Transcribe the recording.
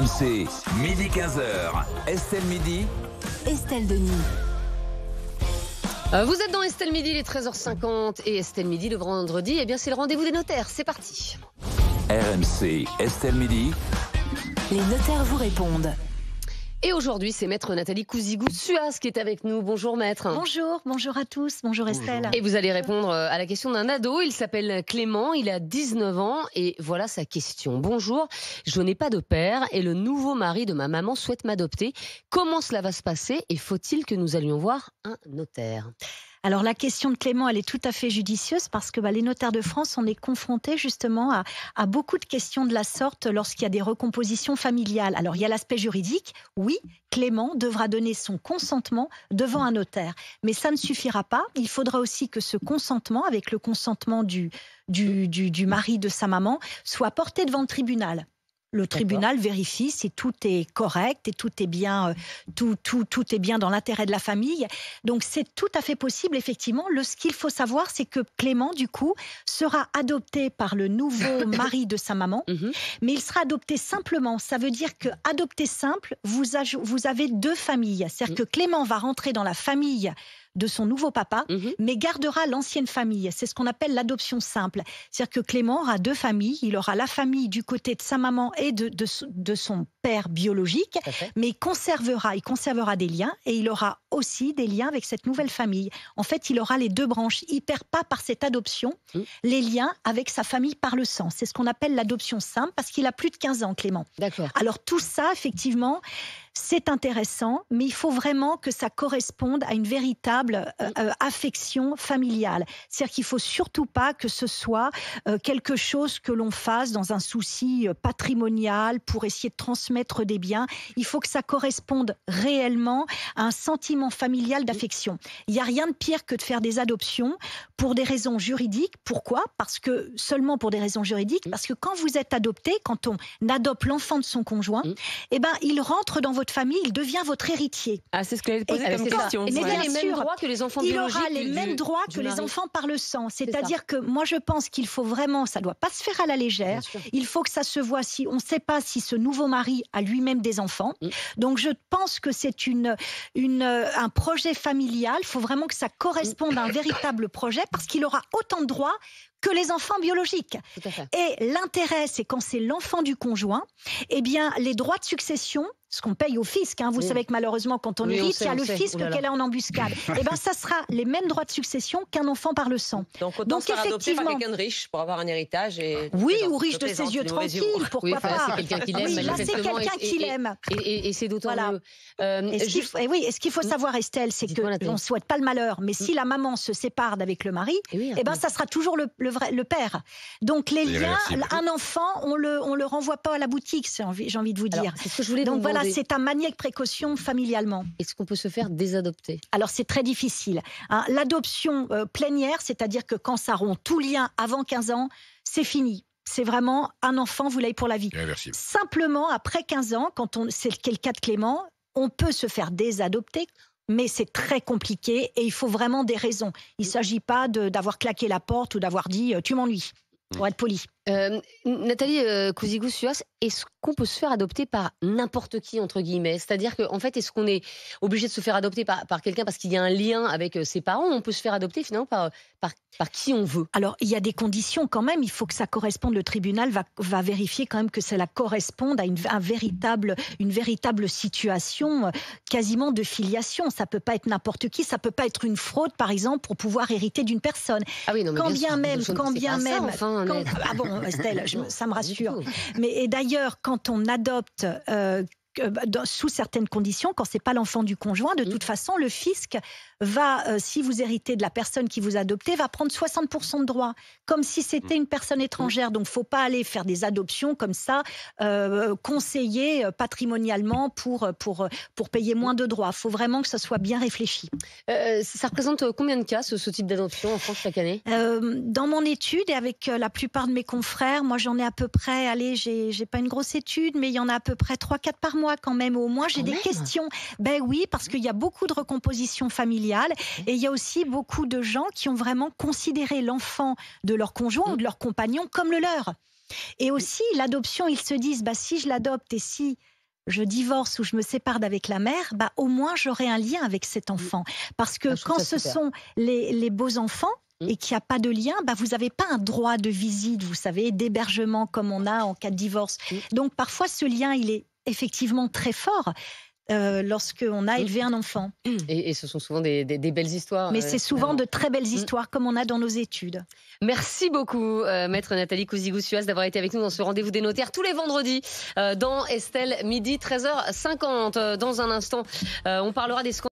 RMC, midi 15h. Estelle Midi. Estelle Denis. Vous êtes dans Estelle Midi, il est 13h50 et Estelle Midi le vendredi, eh bien c'est le rendez-vous des notaires, c'est parti. RMC, Estelle Midi. Les notaires vous répondent. Et aujourd'hui, c'est maître Nathalie Cousigou-Suas qui est avec nous. Bonjour maître. Bonjour à tous, bonjour Estelle. Et vous allez répondre à la question d'un ado, il s'appelle Clément, il a 19 ans et voilà sa question. Bonjour, je n'ai pas de père et le nouveau mari de ma maman souhaite m'adopter. Comment cela va se passer et faut-il que nous allions voir un notaire ? Alors la question de Clément, elle est tout à fait judicieuse parce que les notaires de France, on est confrontés justement à beaucoup de questions de la sorte lorsqu'il y a des recompositions familiales. Alors il y a l'aspect juridique, oui, Clément devra donner son consentement devant un notaire. Mais ça ne suffira pas, il faudra aussi que ce consentement, avec le consentement du mari de sa maman, soit porté devant le tribunal. Le tribunal vérifie si tout est correct et tout est bien dans l'intérêt de la famille. Donc c'est tout à fait possible, effectivement. Ce qu'il faut savoir, c'est que Clément, du coup, sera adopté par le nouveau mari de sa maman, mais il sera adopté simplement. Ça veut dire que adopté simple, vous avez deux familles. C'est-à-dire que Clément va rentrer dans la famille de son nouveau papa, mais gardera l'ancienne famille. C'est ce qu'on appelle l'adoption simple. C'est-à-dire que Clément aura deux familles. Il aura la famille du côté de sa maman et de son père biologique, mais il conservera des liens et il aura aussi des liens avec cette nouvelle famille. En fait, il aura les deux branches. Il ne perd pas par cette adoption les liens avec sa famille par le sang. C'est ce qu'on appelle l'adoption simple parce qu'il a plus de 15 ans, Clément. D'accord. Alors tout ça, effectivement, c'est intéressant, mais il faut vraiment que ça corresponde à une véritable affection familiale. C'est-à-dire qu'il ne faut surtout pas que ce soit quelque chose que l'on fasse dans un souci patrimonial pour essayer de transmettre des biens. Il faut que ça corresponde réellement à un sentiment familial d'affection. Il n'y a rien de pire que de faire des adoptions pour des raisons juridiques. Pourquoi ? Parce que seulement pour des raisons juridiques, parce que quand vous êtes adopté, quand on adopte l'enfant de son conjoint, eh ben, il rentre dans votre famille, il devient votre héritier. Ah, c'est ce que j'allais poser comme question. Mais bien les mêmes sûr, droits que les enfants il biologiques. aura les mêmes droits que les enfants par le sang. C'est-à-dire que moi, je pense qu'il faut vraiment, ça ne doit pas se faire à la légère. Il faut que ça se voit si on ne sait pas si ce nouveau mari a lui-même des enfants. Donc, je pense que c'est un projet familial. Il faut vraiment que ça corresponde à un véritable projet parce qu'il aura autant de droits que les enfants biologiques. Tout à fait. Et l'intérêt, c'est quand c'est l'enfant du conjoint, eh bien, les droits de succession, ce qu'on paye au fisc, vous savez que malheureusement, quand on hérite, il y a le fisc qui est en embuscade. Eh bien, ça sera les mêmes droits de succession qu'un enfant par le sang. Donc, autant se faire adopter par quelqu'un de riche pour avoir un héritage. Oui, ou riche de ses yeux tranquilles, pourquoi pas. C'est quelqu'un qui l'aime. Oui, là, c'est quelqu'un qui l'aime. Et c'est d'autant mieux. Et ce qu'il faut savoir, Estelle, c'est qu'on ne souhaite pas le malheur, mais si la maman se sépare avec le mari, eh ben, ça sera toujours le père. Donc les liens, un enfant, on le renvoie pas à la boutique, j'ai envie de vous dire. C'est ce que je voulais donc vous voilà, demander. c'est un maniaque précaution familialement. Est-ce qu'on peut se faire désadopter ? Alors c'est très difficile. L'adoption plénière, c'est-à-dire que quand ça rompt tout lien avant 15 ans, c'est fini. C'est vraiment un enfant, vous l'avez pour la vie. Simplement, après 15 ans, c'est le cas de Clément, on peut se faire désadopter. Mais c'est très compliqué et il faut vraiment des raisons. Il ne s'agit pas d'avoir claqué la porte ou d'avoir dit « tu m'ennuies », pour être poli. Nathalie Cousigou-Suas, est-ce qu'on peut se faire adopter par n'importe qui, entre guillemets ? C'est-à-dire qu'en fait, est-ce qu'on est obligé de se faire adopter par quelqu'un parce qu'il y a un lien avec ses parents, ou on peut se faire adopter finalement par qui on veut ? Alors, il y a des conditions quand même, il faut que ça corresponde, le tribunal va vérifier quand même que cela corresponde à une véritable situation quasiment de filiation. Ça peut pas être n'importe qui, ça peut pas être une fraude par exemple pour pouvoir hériter d'une personne. Ah oui, non, mais quand bien même, ah bon, Estelle, ça me rassure. Et d'ailleurs, quand on adopte sous certaines conditions, quand c'est pas l'enfant du conjoint, de toute façon, le fisc va, si vous héritez de la personne qui vous a adopté, va prendre 60% de droits, comme si c'était une personne étrangère. Donc, faut pas aller faire des adoptions comme ça, conseillées patrimonialement pour payer moins de droits. Faut vraiment que ça soit bien réfléchi. Ça représente combien de cas, ce type d'adoption en France chaque année ? Dans mon étude et avec la plupart de mes confrères, moi j'en ai à peu près, j'ai pas une grosse étude, mais il y en a à peu près 3-4 par mois quand même. Au moins j'ai des questions. Ben oui, parce qu'il y a beaucoup de recompositions familiales et il y a aussi beaucoup de gens qui ont vraiment considéré l'enfant de leur conjoint ou de leur compagnon comme le leur. Et aussi l'adoption, ils se disent, si je l'adopte et si je divorce ou je me sépare d'avec la mère, bah, au moins j'aurai un lien avec cet enfant. Parce que quand ce sont les beaux enfants, et qu'il n'y a pas de lien, bah vous n'avez pas un droit de visite, vous savez, d'hébergement comme on a en cas de divorce. Donc parfois ce lien, il est effectivement très fort lorsqu'on a élevé un enfant. Et ce sont souvent des belles histoires. Mais c'est souvent de très belles histoires comme on a dans nos études. Merci beaucoup, maître Nathalie Cousigou-Suaz, d'avoir été avec nous dans ce rendez-vous des notaires tous les vendredis dans Estelle, midi 13h50. Dans un instant, on parlera des scandales.